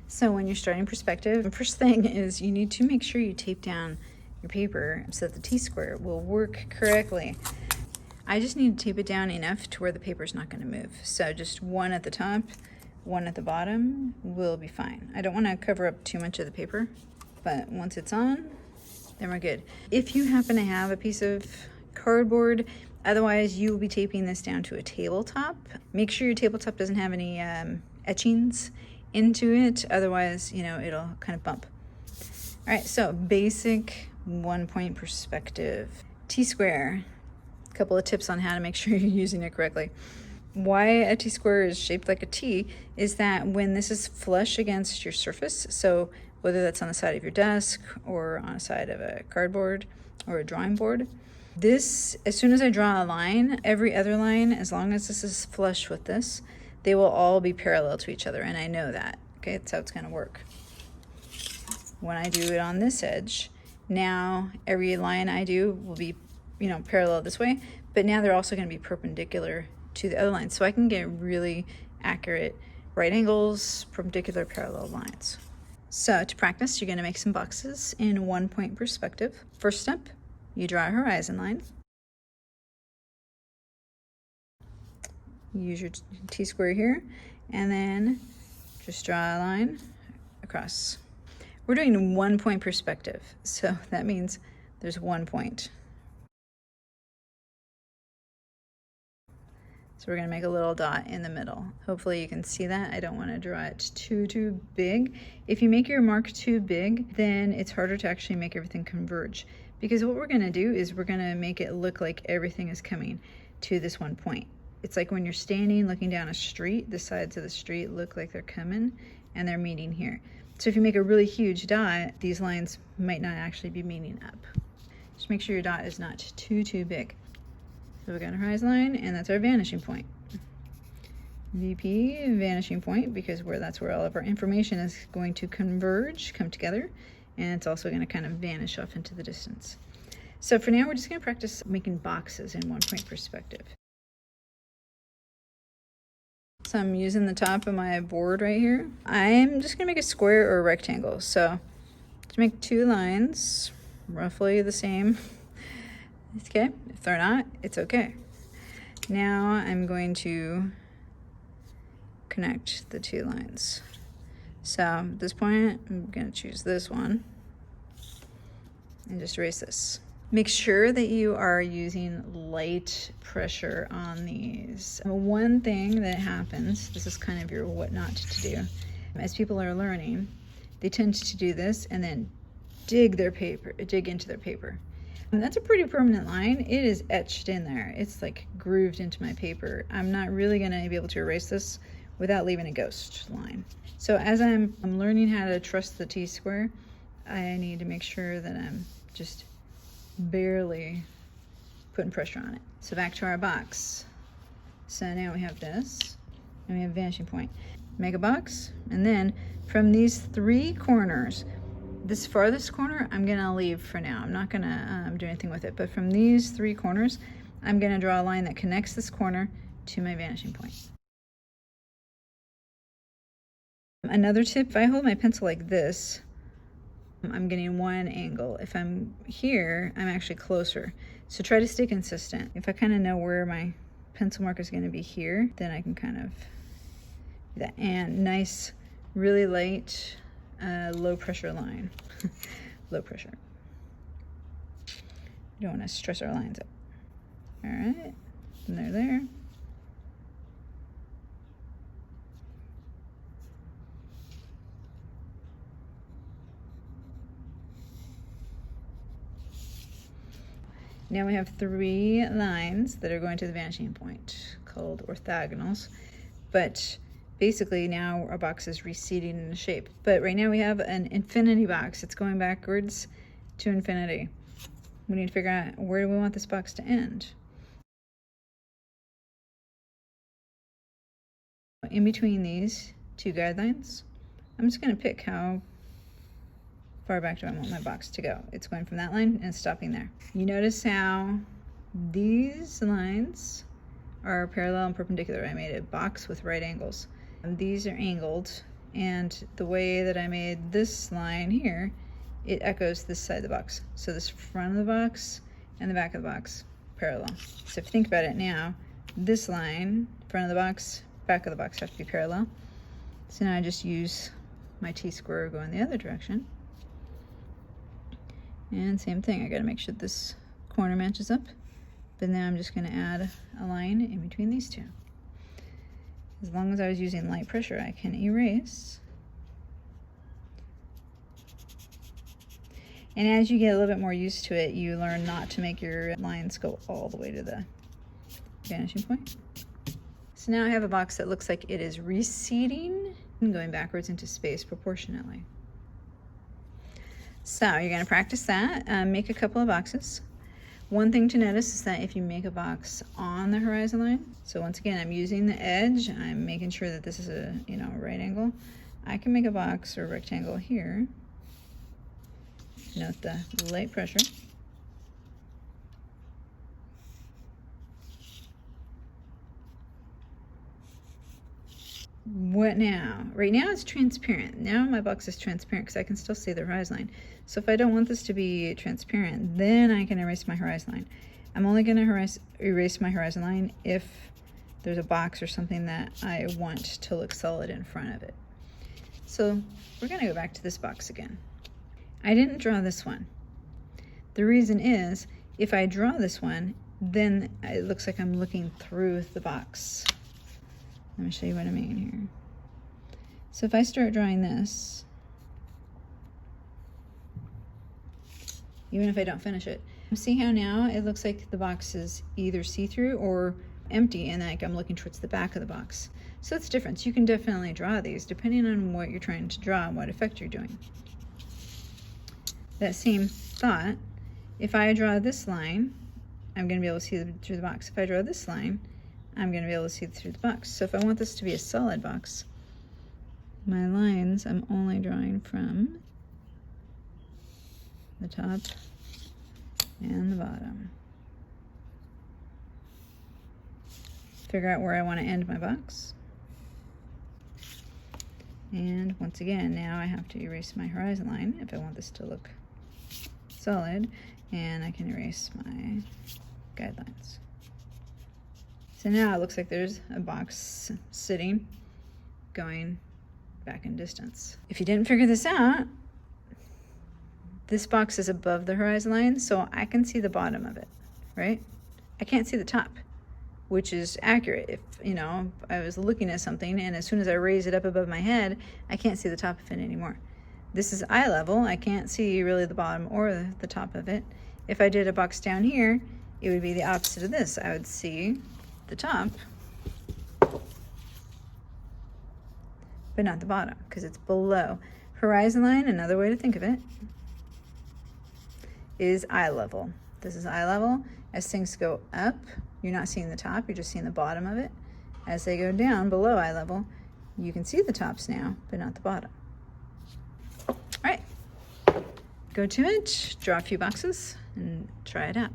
So when you're starting perspective, the first thing is you need to make sure you tape down your paper so that the T-square will work correctly. I just need to tape it down enough to where the paper's not going to move. So just one at the top, one at the bottom will be fine. I don't want to cover up too much of the paper, but once it's on, then we're good. If you happen to have a piece of cardboard, otherwise you will be taping this down to a tabletop. Make sure your tabletop doesn't have any etchings into it, otherwise, you know, it'll kind of bump. All right, so basic 1-point perspective. T-square, a couple of tips on how to make sure you're using it correctly. Why a T-square is shaped like a T is that when this is flush against your surface, so whether that's on the side of your desk or on the side of a cardboard or a drawing board, this, as soon as I draw a line, every other line, as long as this is flush with this, they will all be parallel to each other, and I know that. Okay, that's how it's going to work. When I do it on this edge, now every line I do will be, you know, parallel this way, but now they're also going to be perpendicular to the other lines, so I can get really accurate right angles, perpendicular, parallel lines. So to practice, you're going to make some boxes in 1-point perspective. First step, you draw a horizon line. Use your T-square here, and then just draw a line across. We're doing 1-point perspective, so that means there's 1 point. So we're going to make a little dot in the middle. Hopefully you can see that. I don't want to draw it too big. If you make your mark too big, then it's harder to actually make everything converge. Because what we're going to do is we're going to make it look like everything is coming to this 1 point. It's like when you're standing looking down a street, the sides of the street look like they're coming and they're meeting here. So if you make a really huge dot, these lines might not actually be meeting up. Just make sure your dot is not too big. So we got a horizon line, and that's our vanishing point. VP, vanishing point, because that's where all of our information is going to converge, come together, and it's also going to kind of vanish off into the distance. So for now, we're just going to practice making boxes in 1-point perspective. So I'm using the top of my board right here. I'm just going to make a square or a rectangle. So to make 2 lines, roughly the same. Okay, if they're not, it's okay. Now I'm going to connect the 2 lines. So at this point, I'm going to choose this one and just erase this. Make sure that you are using light pressure on these. One thing that happens, this is kind of your what not to do, as people are learning, they tend to do this and then dig into their paper. And that's a pretty permanent line. It is etched in there. It's like grooved into my paper. I'm not really going to be able to erase this without leaving a ghost line. So as I'm learning how to trust the T-square, I need to make sure that I'm just barely putting pressure on it. So back to our box. So now we have this, and we have vanishing point. Make a box, and then from these 3 corners, this farthest corner I'm gonna leave for now. I'm not gonna do anything with it, but from these 3 corners, I'm gonna draw a line that connects this corner to my vanishing point. Another tip, if I hold my pencil like this, I'm getting 1 angle. If I'm here, I'm actually closer. So try to stay consistent. If I kind of know where my pencil mark is going to be here, then I can kind of do that. And nice, really light, low pressure line. Low pressure. You don't want to stress our lines up. All right, and they're there. Now we have 3 lines that are going to the vanishing point, called orthogonals. But basically now our box is receding in shape. But right now we have an infinity box. It's going backwards to infinity. We need to figure out, where do we want this box to end? In between these 2 guidelines, I'm just going to pick how far back do I want my box to go. It's going from that line and stopping there. You notice how these lines are parallel and perpendicular. I made a box with right angles. And these are angled and the way that I made this line here, it echoes this side of the box. So this front of the box and the back of the box parallel. So if you think about it now, this line, front of the box, back of the box have to be parallel. So now I just use my T-square going the other direction. And same thing, I gotta make sure this corner matches up. But now I'm just gonna add a line in between these two. As long as I was using light pressure, I can erase. And as you get a little bit more used to it, you learn not to make your lines go all the way to the vanishing point. So now I have a box that looks like it is receding and going backwards into space proportionately. So you're going to practice that. Make a couple of boxes. One thing to notice is that if you make a box on the horizon line, so once again, I'm using the edge, I'm making sure that this is a right angle. I can make a box or rectangle here. Note the light pressure. What now? Right now it's transparent. Now my box is transparent because I can still see the horizon line. So if I don't want this to be transparent, then I can erase my horizon line. I'm only going to erase my horizon line if there's a box or something that I want to look solid in front of it. So we're going to go back to this box again. I didn't draw this one. The reason is, if I draw this one, then it looks like I'm looking through the box. Let me show you what I mean here. So if I start drawing this, even if I don't finish it, see how now it looks like the box is either see-through or empty, and like I'm looking towards the back of the box. So it's different. So you can definitely draw these depending on what you're trying to draw and what effect you're doing. That same thought, if I draw this line, I'm going to be able to see through the box. If I draw this line, I'm going to be able to see through the box. So if I want this to be a solid box, my lines I'm only drawing from the top and the bottom. Figure out where I want to end my box. And once again, now I have to erase my horizon line if I want this to look solid, and I can erase my guidelines. So now it looks like there's a box sitting, going back in distance. If you didn't figure this out, this box is above the horizon line, so I can see the bottom of it, right? I can't see the top, which is accurate. If, I was looking at something and as soon as I raise it up above my head, I can't see the top of it anymore. This is eye level. I can't see really the bottom or the top of it. If I did a box down here, it would be the opposite of this. I would see the top, but not the bottom because it's below. Horizon line, another way to think of it, is eye level. This is eye level. As things go up, you're not seeing the top, you're just seeing the bottom of it. As they go down below eye level, you can see the tops now, but not the bottom. All right, go to it, draw a few boxes, and try it out.